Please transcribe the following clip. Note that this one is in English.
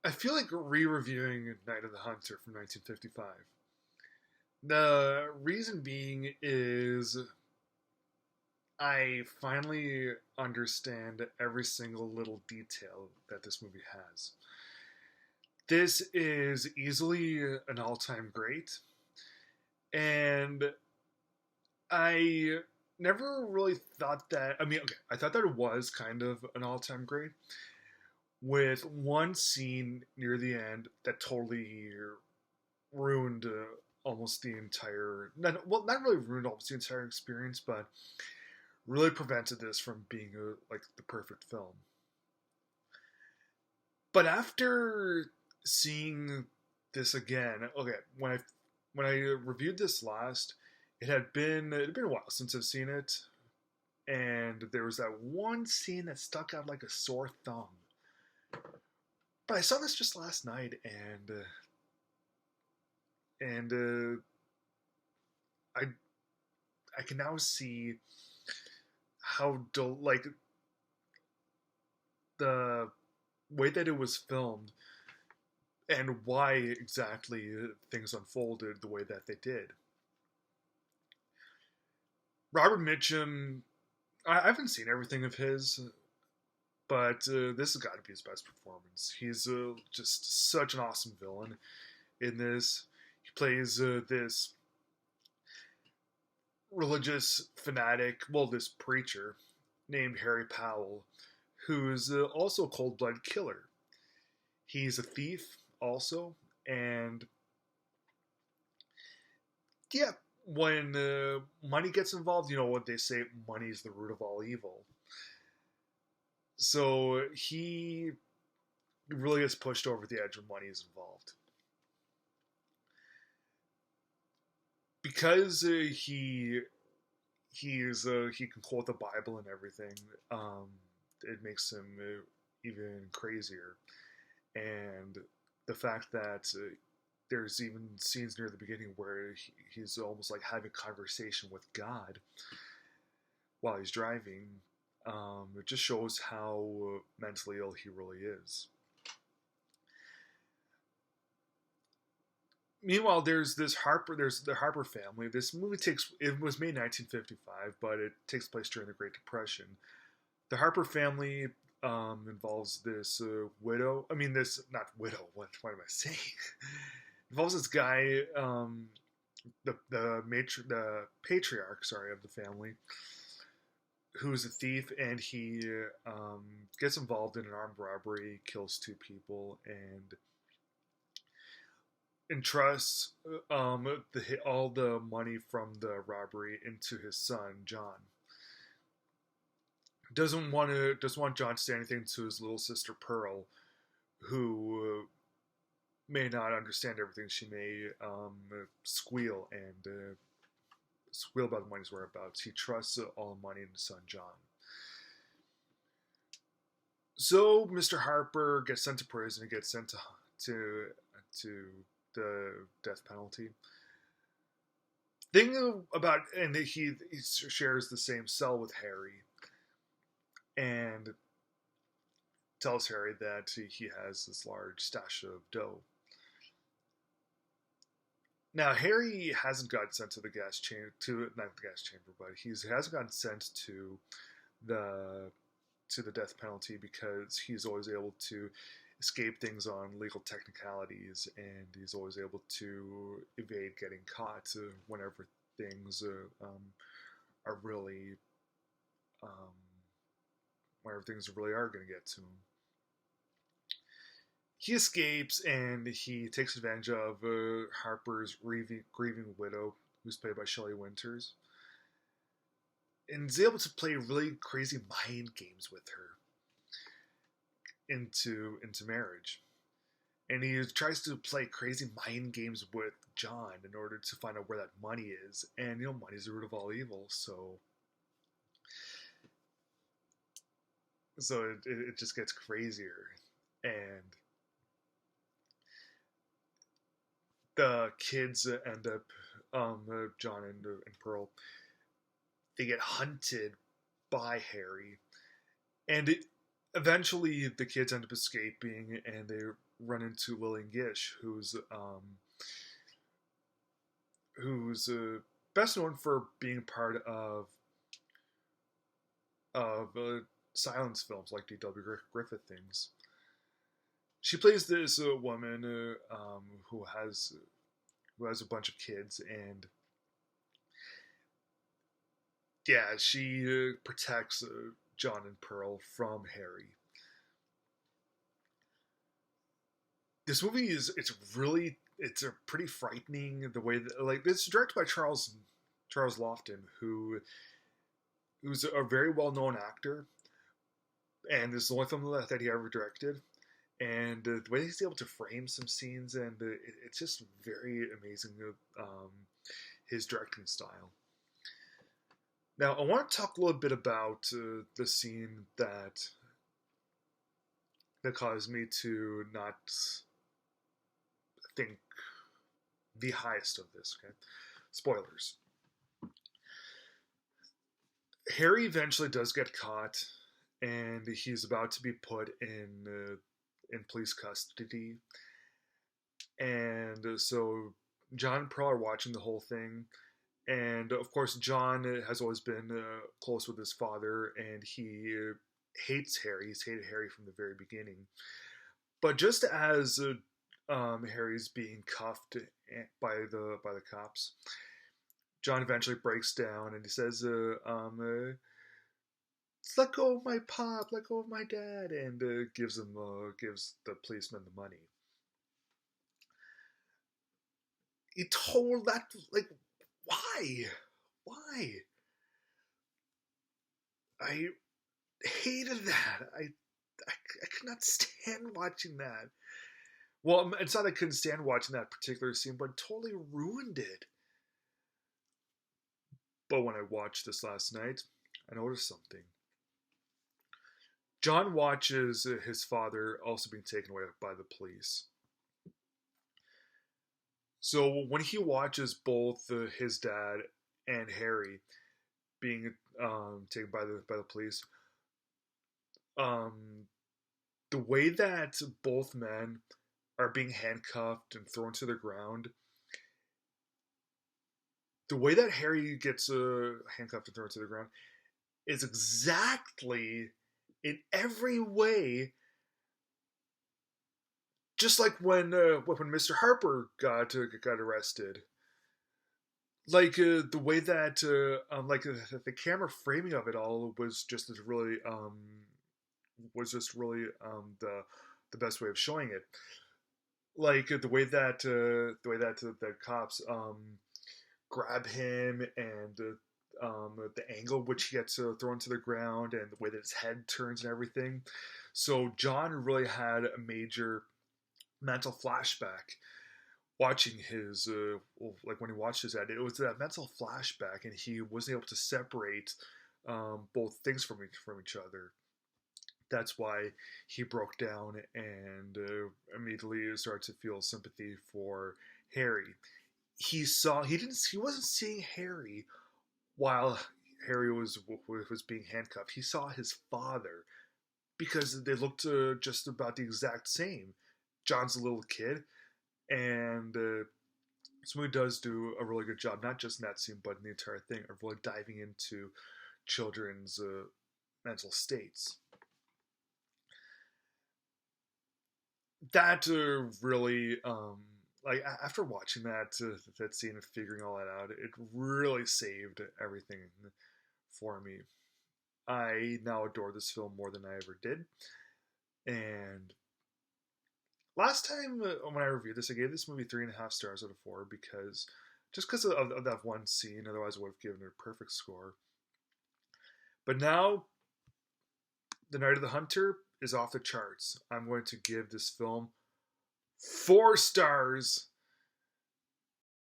I feel like re-reviewing Night of the Hunter from 1955. The reason being is I finally understand every single little detail that this movie has. This is easily an all-time great, and I never really thought that. I mean, okay, I thought that it was kind of an all-time great, with one scene near the end that totally ruined almost the entire. Not really ruined almost the entire experience, but really prevented this from being like the perfect film. But after seeing this again, okay, when I reviewed this last, it had been a while since I've seen it, and there was that one scene that stuck out like a sore thumb. But I saw this just last night, and I I can now see how like the way that it was filmed and why exactly things unfolded the way that they did. Robert Mitchum, I haven't seen everything of his, but this has got to be his best performance. He's just such an awesome villain in this. He plays this religious fanatic, well, this preacher named Harry Powell, who's also a cold blooded killer. He's a thief also, and yeah, when money gets involved, you know what they say, money is the root of all evil. So he really gets pushed over the edge when money is involved. Because he can quote the Bible and everything. It makes him even crazier, and the fact that there's even scenes near the beginning where he's almost like having a conversation with God while he's driving. It just shows how mentally ill he really is. Meanwhile, there's the Harper family. This movie it was made in 1955, but it takes place during the Great Depression. The Harper family involves this widow. I mean, this not widow. What am I saying? Involves this guy, the patriarch, sorry, of the family, who's a thief, and he gets involved in an armed robbery, kills two people, and entrusts all the money from the robbery into his son John. Doesn't want John to say anything to his little sister Pearl, who may not understand everything. She may squeal about the money's whereabouts. He trusts all the money in his son John. So Mr. Harper gets sent to prison. He gets sent to the death penalty. Thing about and he shares the same cell with Harry, and tells Harry that he has this large stash of dough. Now Harry hasn't gotten sent to the gas chamber, to not the gas chamber, but he hasn't gotten sent the to the death penalty because he's always able to escape things on legal technicalities, and he's always able to evade getting caught whenever things are really um, whenever things really are going to get to him. He escapes and he takes advantage of Harper's grieving widow, who's played by Shelley Winters, and is able to play really crazy mind games with her into marriage. And he tries to play crazy mind games with John in order to find out where that money is. And money's the root of all evil, so it just gets crazier. And the kids end up, John and Pearl, they get hunted by Harry, and eventually the kids end up escaping, and run into Lillian Gish, who's best known for being part of silence films like D.W. Griffith things. She plays this woman who has a bunch of kids, and yeah, she protects John and Pearl from Harry. This movie it's a pretty frightening the way that, like, it's directed by Charles Lofton, who's a very well known actor, and this is the only film that he ever directed. And the way he's able to frame some scenes, and it's just very amazing. His directing style. Now, I want to talk a little bit about the scene that caused me to not think the highest of this. Okay, spoilers. Harry eventually does get caught, and he's about to be put in police custody. And so John and Pearl are watching the whole thing. And of course, John has always been close with his father, and he hates Harry. He's hated Harry from the very beginning. But just as Harry's being cuffed by the cops, John eventually breaks down and he says, "Let go of my pop, let go of my dad," and gives the policeman the money. He told that, like, why? Why? I hated that. I could not stand watching that. Well, it's not that I couldn't stand watching that particular scene, but it totally ruined it. But when I watched this last night, I noticed something. John watches his father also being taken away by the police. So when he watches both his dad and Harry being taken by the police, um, the way that both men are being handcuffed and thrown to the ground, the way that Harry gets handcuffed and thrown to the ground is exactly in every way just like when Mr. Harper got arrested. Like the way that like the camera framing of it all was just really the best way of showing it. Like the cops grab him, and the angle which he gets thrown to the ground, and the way that his head turns and everything. So John really had a major mental flashback watching his like when he watched his ad. It was that mental flashback, and he wasn't able to separate both things from each other. That's why he broke down and immediately started to feel sympathy for Harry. He wasn't seeing Harry while Harry was being handcuffed. He saw his father because they looked just about the exact same. John's a little kid, and this movie does do a really good job, not just in that scene, but in the entire thing, of really diving into children's mental states. That really, like after watching that scene and figuring all that out, it really saved everything for me. I now adore this film more than I ever did, and last time when I reviewed this, I gave this movie 3.5 stars out of 4 because of that one scene. Otherwise, I would have given it a perfect score. But now, The Night of the Hunter is off the charts. I'm going to give this film 4 stars